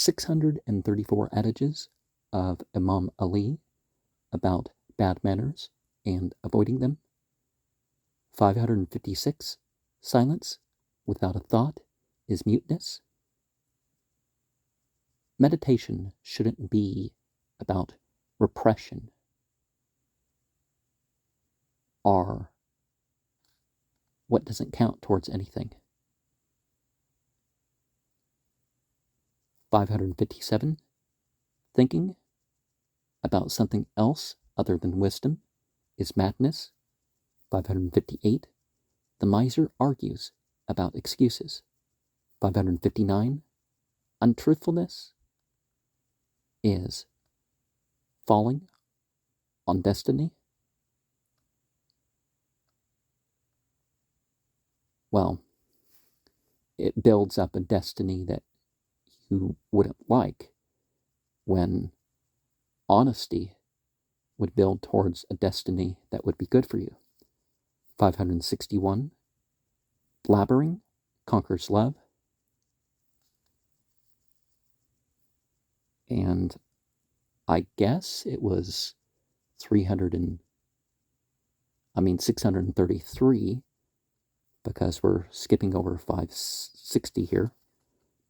634 adages of Imam Ali about bad manners and avoiding them. 556, silence without a thought is muteness. Meditation shouldn't be about repression or what doesn't count towards anything. 557, thinking about something else other than wisdom is madness. 558, the miser argues about excuses. 559, untruthfulness is falling on destiny. Well, it builds up a destiny that you wouldn't like, when honesty would build towards a destiny that would be good for you. 561, blabbering conquers love. And I guess it was 633, because we're skipping over 560 here,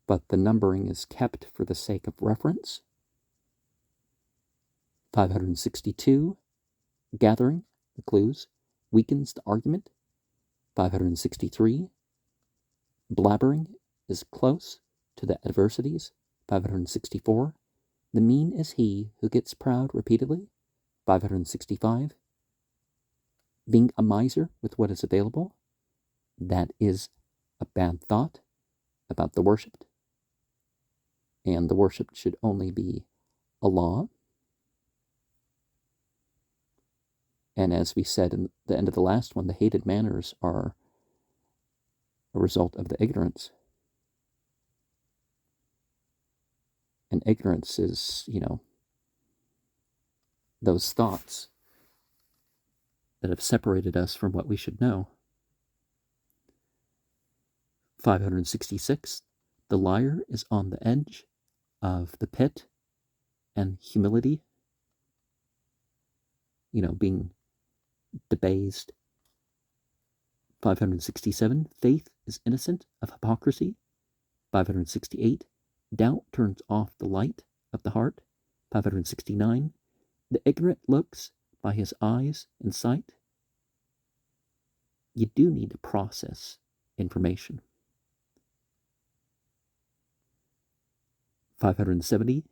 but the numbering is kept for the sake of reference. 562, gathering the clues weakens the argument. 563, blabbering is close to the adversities. 564, the mean is he who gets proud repeatedly. 565, being a miser with what is available, that is a bad thought about the worshipped, and the worshipped should only be Allah. And as we said in the end of the last one, the hated manners are a result of the ignorance. And ignorance is, those thoughts that have separated us from what we should know. 566, the liar is on the edge of the pit, and humility, being debased. 567, faith is innocent of hypocrisy. 568, doubt turns off the light of the heart. 569, the ignorant looks by his eyes and sight. You do need to process information. 570,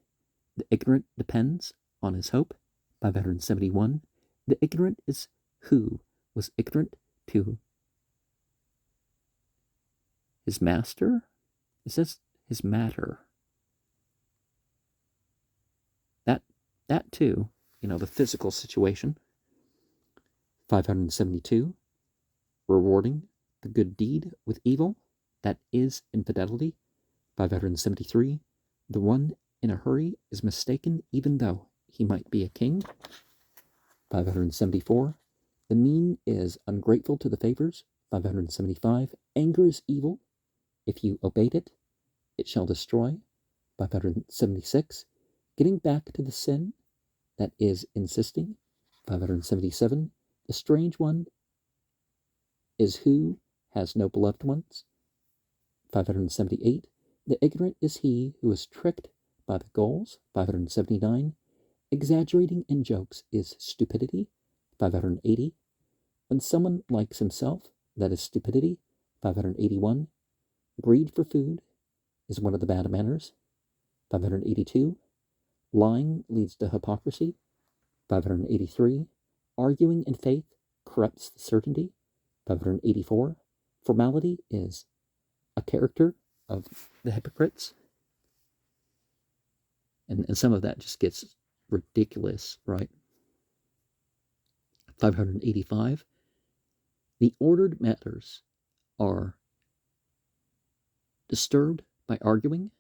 the ignorant depends on his hope. 571, the ignorant is who was ignorant to his master. It says his matter. That too, the physical situation. 572, rewarding the good deed with evil, that is infidelity. 573, the one in a hurry is mistaken even though he might be a king. 574, the mean is ungrateful to the favors. 575, anger is evil. If you obeyed it, it shall destroy. 576, getting back to the sin, that is insisting. 577, the strange one is who has no beloved ones. 578, the ignorant is he who is tricked by the goals. 579, exaggerating in jokes is stupidity. 580, when someone likes himself, that is stupidity. 581, greed for food is one of the bad manners. 582, lying leads to hypocrisy. 583, arguing in faith corrupts the certainty. 584, formality is a character of the hypocrites. And some of that just gets ridiculous, right? 585, the ordered matters are disturbed by arguing.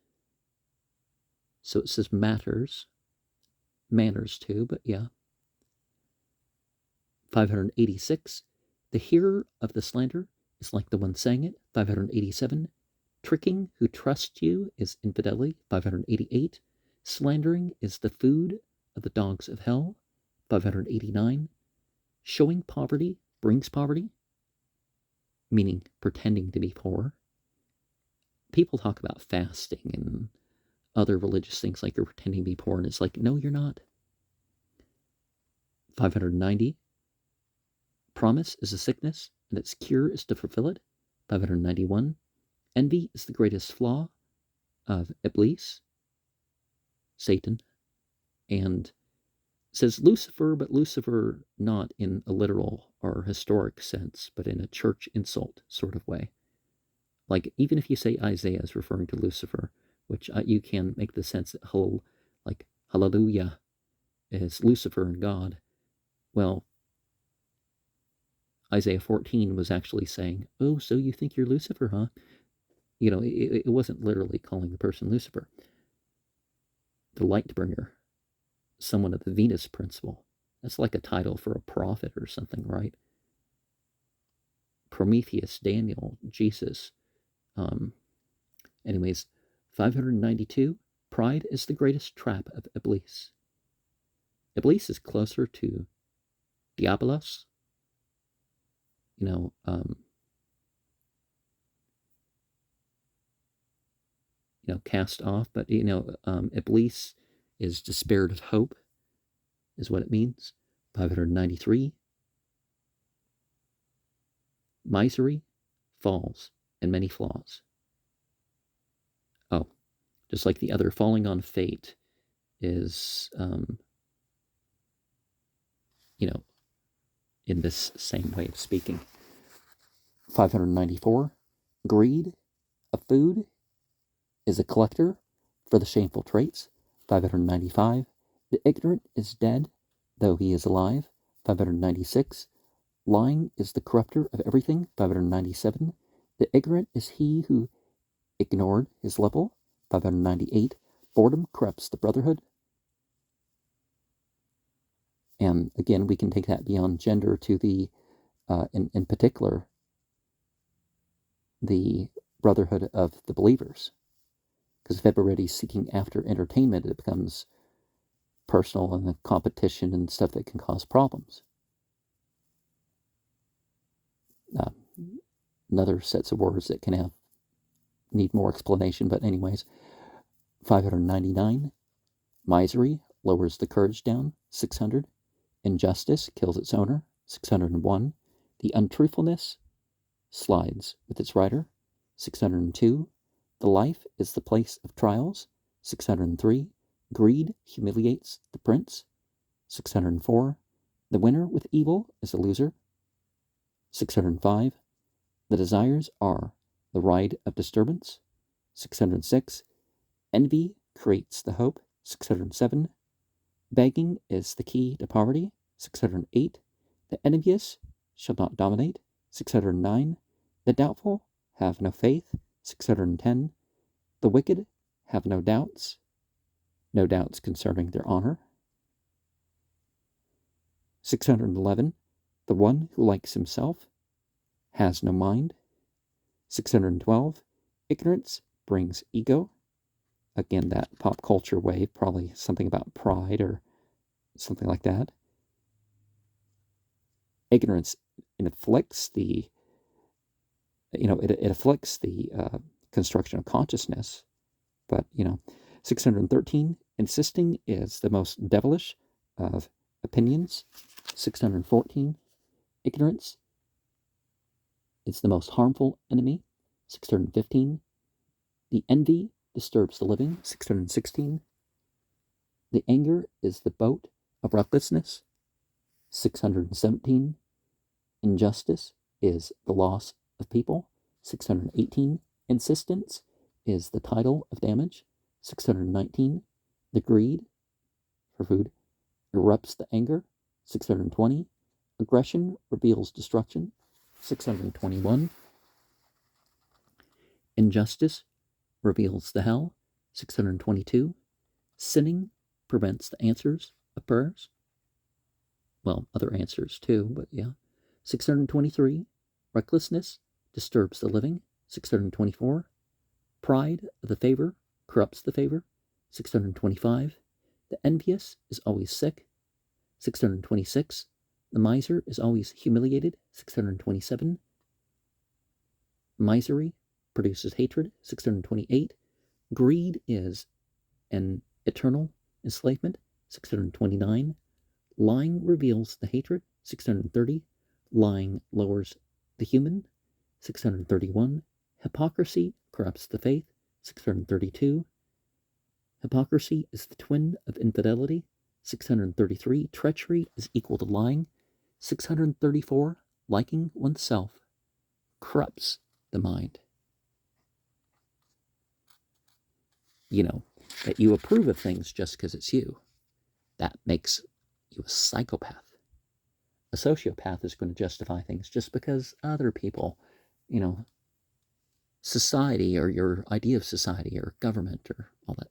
So it says matters, manners too, but yeah. 586, the hearer of the slander is like the one saying it. 587, Tricking who trusts you is infidelity, 588. Slandering is the food of the dogs of hell, 589. Showing poverty brings poverty, meaning pretending to be poor. People talk about fasting and other religious things like you're pretending to be poor, and it's like, no, you're not. 590. Promise is a sickness, and its cure is to fulfill it, 591. Envy is the greatest flaw of Iblis, Satan, and says Lucifer, but Lucifer not in a literal or historic sense, but in a church insult sort of way. Like, even if you say Isaiah is referring to Lucifer, which you can make the sense that like hallelujah is Lucifer and God. Well, Isaiah 14 was actually saying, oh, so you think you're Lucifer, huh? You know, it wasn't literally calling the person Lucifer. The light bringer, someone of the Venus principle. That's like a title for a prophet or something, right? Prometheus, Daniel, Jesus. Anyways, 592, pride is the greatest trap of Iblis. Iblis is closer to Diabolos, cast off, but Iblis is despaired of hope, is what it means. 593, misery falls and many flaws. Oh, just like the other, falling on fate is, in this same way of speaking. 594, greed of food is a collector for the shameful traits. 595, the ignorant is dead, though he is alive. 596, lying is the corrupter of everything. 597, the ignorant is he who ignored his level. 598, boredom corrupts the brotherhood. And again, we can take that beyond gender to the, in particular, the brotherhood of the believers. Because if everybody's seeking after entertainment, it becomes personal and the competition and stuff that can cause problems. Another sets of words that can need more explanation, but anyways. 599, misery lowers the courage down. 600, injustice kills its owner. 601, the untruthfulness slides with its rider. 602, the life is the place of trials. 603, greed humiliates the prince. 604, the winner with evil is a loser. 605, the desires are the ride of disturbance. 606, envy creates the hope. 607, begging is the key to poverty. 608, the envious shall not dominate. 609, the doubtful have no faith. 610, the wicked have no doubts concerning their honor. 611, the one who likes himself has no mind. 612, ignorance brings ego. Again, that pop culture wave, probably something about pride or something like that. Ignorance inflicts the, it afflicts the construction of consciousness. But, 613, insisting is the most devilish of opinions. 614, ignorance is the most harmful enemy. 615, the envy disturbs the living. 616, the anger is the boat of recklessness. 617, injustice is the loss of people. 618, insistence is the title of damage. 619, the greed for food erupts the anger. 620, aggression reveals destruction. 621, injustice reveals the hell. 622, sinning prevents the answers of prayers. Well, other answers too, but yeah. 623, recklessness disturbs the living. 624, Pride of the favor corrupts the favor, 625. The envious is always sick, 626. The miser is always humiliated, 627. Misery produces hatred, 628. Greed is an eternal enslavement, 629. Lying reveals the hatred, 630. Lying lowers the human, 631. Hypocrisy corrupts the faith, 632. Hypocrisy is the twin of infidelity, 633. Treachery is equal to lying, 634. Liking oneself corrupts the mind. You know, that you approve of things just because it's you. That makes you a psychopath. A sociopath is going to justify things just because other people, society or your idea of society or government or all that,